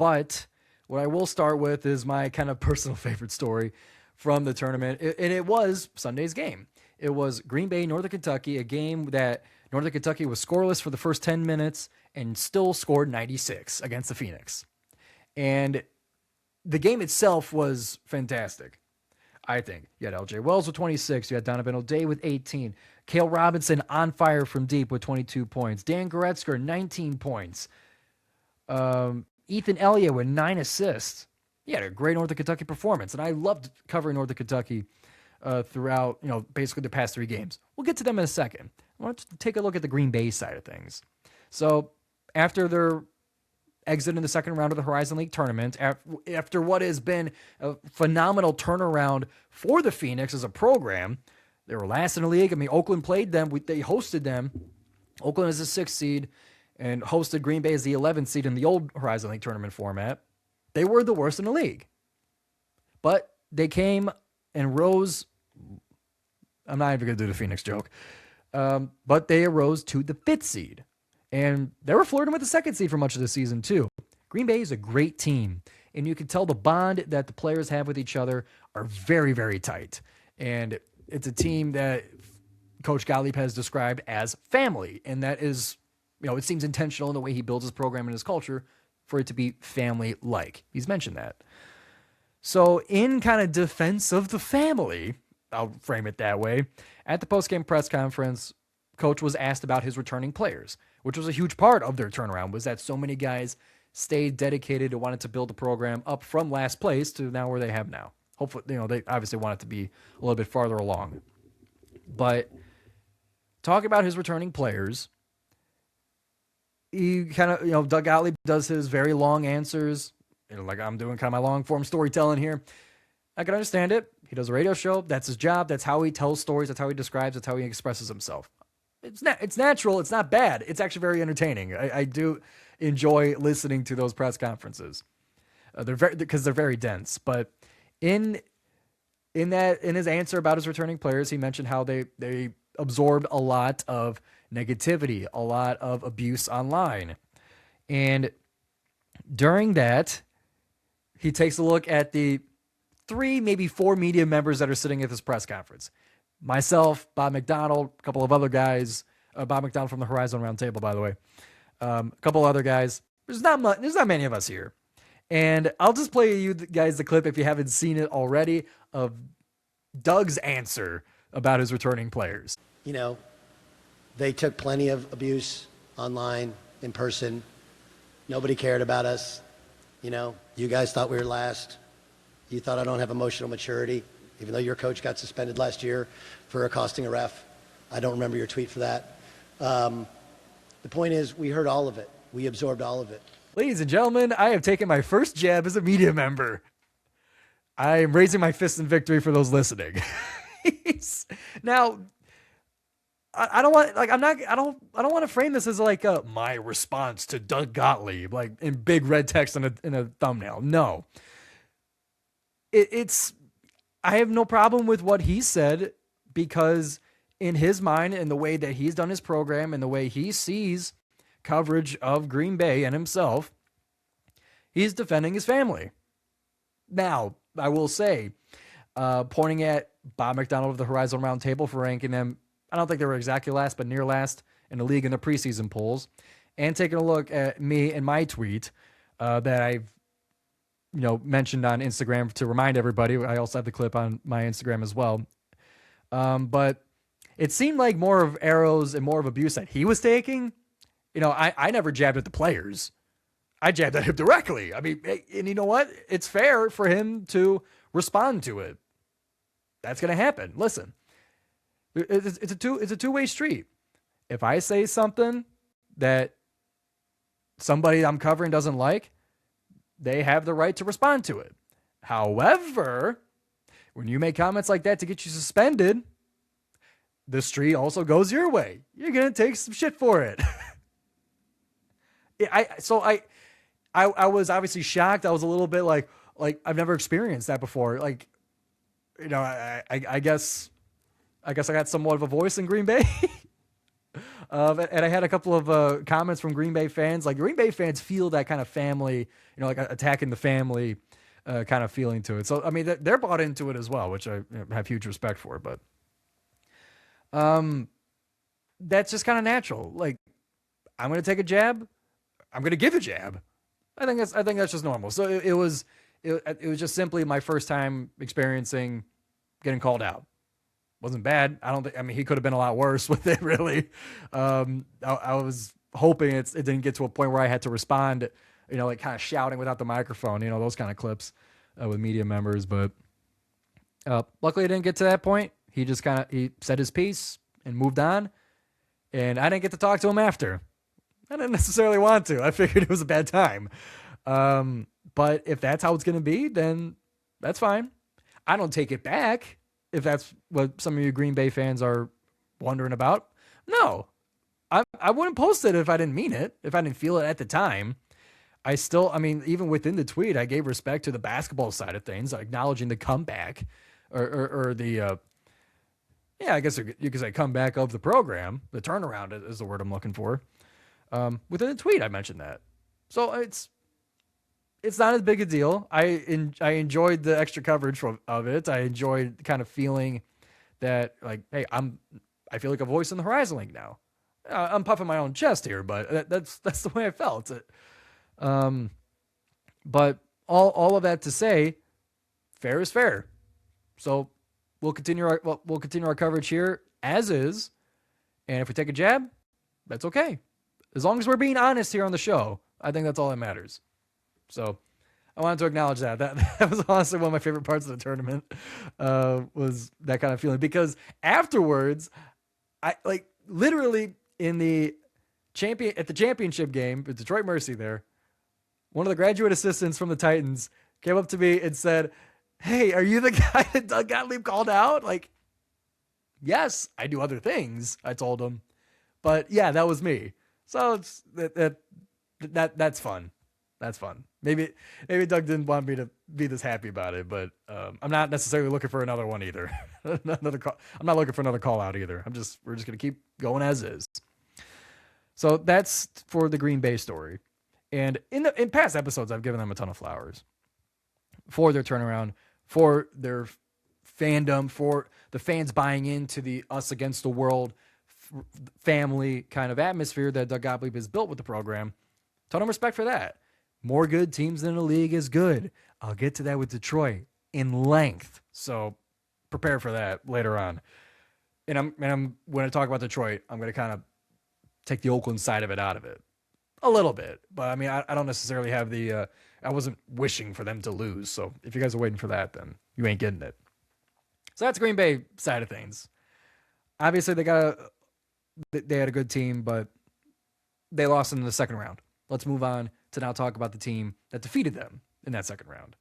But what I will start with is my kind of personal favorite story from the tournament, and it was Sunday's game. It was Green Bay, Northern Kentucky, a game that Northern Kentucky was scoreless for the first 10 minutes and still scored 96 against the Phoenix. And the game itself was fantastic, I think. You had L.J. Wells with 26. You had Donovan O'Day with 18. Cale Robinson on fire from deep with 22 points. Dan Goretzka, 19 points. Ethan Elliott with 9 assists. He had a great Northern Kentucky performance, and I loved covering Northern Kentucky throughout, basically the past 3 games. We'll get to them in a second. I want to take a look at the Green Bay side of things. So after their exit in the second round of the Horizon League tournament, after what has been a phenomenal turnaround for the Phoenix as a program, they were last in the league. I mean, Oakland played them. They hosted them. Oakland is the 6th seed and hosted Green Bay as the 11th seed in the old Horizon League tournament format. They were the worst in the league. But they came and rose. I'm not even going to do the Phoenix joke. But they arose to the 5th seed. And they were flirting with the 2nd seed for much of the season, too. Green Bay is a great team. And you can tell the bond that the players have with each other are very, very tight. And it's a team that Coach Gottlieb has described as family. And that is, it seems intentional in the way he builds his program and his culture for it to be family-like. He's mentioned that. So in kind of defense of the family, I'll frame it that way, at the postgame press conference, Coach was asked about his returning players, which was a huge part of their turnaround, was that so many guys stayed dedicated and wanted to build the program up from last place to now where they have now. Hopefully, they obviously want it to be a little bit farther along. But talking about his returning players, he kind of, Doug Gottlieb does his very long answers, like I'm doing kind of my long form storytelling here. I can understand it. He does a radio show. That's his job. That's how he tells stories. That's how he describes. That's how he expresses himself. It's natural. It's not bad. It's actually very entertaining. I do enjoy listening to those press conferences. Because they're very dense. But in his answer about his returning players, he mentioned how they absorbed a lot of negativity, a lot of abuse online. And during that, he takes a look at the 3, maybe 4 media members that are sitting at this press conference. Myself, Bob McDonald, a couple of other guys. Bob McDonald from the Horizon Roundtable, by the way. A couple other guys. There's not many of us here. And I'll just play you guys the clip, if you haven't seen it already, of Doug's answer about his returning players. They took plenty of abuse online, in person. Nobody cared about us. You guys thought we were last. You thought I don't have emotional maturity, even though your coach got suspended last year for accosting a ref. I don't remember your tweet for that. The point is, we heard all of it. We absorbed all of it. Ladies and gentlemen, I have taken my first jab as a media member. I am raising my fist in victory for those listening. Now, I don't want to frame this as like my response to Doug Gottlieb, like in big red text in a thumbnail. No. I have no problem with what he said, because in his mind and the way that he's done his program and the way he sees coverage of Green Bay and himself, he's defending his family. Now, I will say, pointing at Bob McDonald of the Horizon Roundtable for ranking them, I don't think they were exactly last, but near last in the league in the preseason polls, and taking a look at me and my tweet that I've mentioned on Instagram to remind everybody. I also have the clip on my Instagram as well. But it seemed like more of arrows and more of abuse that he was taking. I never jabbed at the players. I jabbed at him directly. I mean, and you know what? It's fair for him to respond to it. That's going to happen. Listen, it's a two-way street. If I say something that somebody I'm covering doesn't like, they have the right to respond to it. However, when you make comments like that to get you suspended, the street also goes your way. You're going to take some shit for it. I was obviously shocked. I was a little bit like I've never experienced that before. I guess I got somewhat of a voice in Green Bay. And I had a couple of comments from Green Bay fans. Like Green Bay fans feel that kind of family, like attacking the family kind of feeling to it. So I mean, they're bought into it as well, which I have huge respect for. But that's just kind of natural. Like I'm going to take a jab. I'm going to give a jab. I think that's just normal. So it was just simply my first time experiencing getting called out. Wasn't bad. I mean, he could have been a lot worse with it, really. I was hoping it didn't get to a point where I had to respond, like kind of shouting without the microphone, those kind of clips with media members. But luckily it didn't get to that point. He just he said his piece and moved on. And I didn't get to talk to him after. I didn't necessarily want to. I figured it was a bad time. But if that's how it's going to be, then that's fine. I don't take it back. If that's what some of you Green Bay fans are wondering about. No, I wouldn't post it if I didn't mean it, if I didn't feel it at the time. Even within the tweet, I gave respect to the basketball side of things, acknowledging the comeback or the, I guess you could say comeback of the program. The turnaround is the word I'm looking for. Within the tweet, I mentioned that. So it's not as big a deal. I enjoyed the extra coverage of it. I enjoyed kind of feeling that, like, hey, I feel like a voice in the Horizon League now. I'm puffing my own chest here, but that's the way I felt. But all of that to say, fair is fair. So we'll continue our coverage here as is, and if we take a jab, that's okay. As long as we're being honest here on the show, I think that's all that matters. So I wanted to acknowledge that. That was honestly one of my favorite parts of the tournament, was that kind of feeling. Because afterwards, I literally at the championship game with Detroit Mercy there, one of the graduate assistants from the Titans came up to me and said, "Hey, are you the guy that Doug Gottlieb called out?" Like, yes, I do other things, I told him. But yeah, that was me. So it's that's fun. That's fun. Maybe Doug didn't want me to be this happy about it, but I'm not necessarily looking for another one either. I'm not looking for another call out either. We're just gonna keep going as is. So that's for the Green Bay story. And in past episodes, I've given them a ton of flowers for their turnaround, for their fandom, for the fans buying into the us against the world family kind of atmosphere that Doug Gottlieb has built with the program. Ton of respect for that. More good teams in the league is good. I'll get to that with Detroit in length. So prepare for that later on. And I'm when I talk about Detroit, I'm going to kind of take the Oakland side of it out of it a little bit. But I mean, I don't necessarily have I wasn't wishing for them to lose. So if you guys are waiting for that, then you ain't getting it. So that's Green Bay side of things. Obviously, they had a good team, but they lost in the second round. Let's move on to now talk about the team that defeated them in that second round.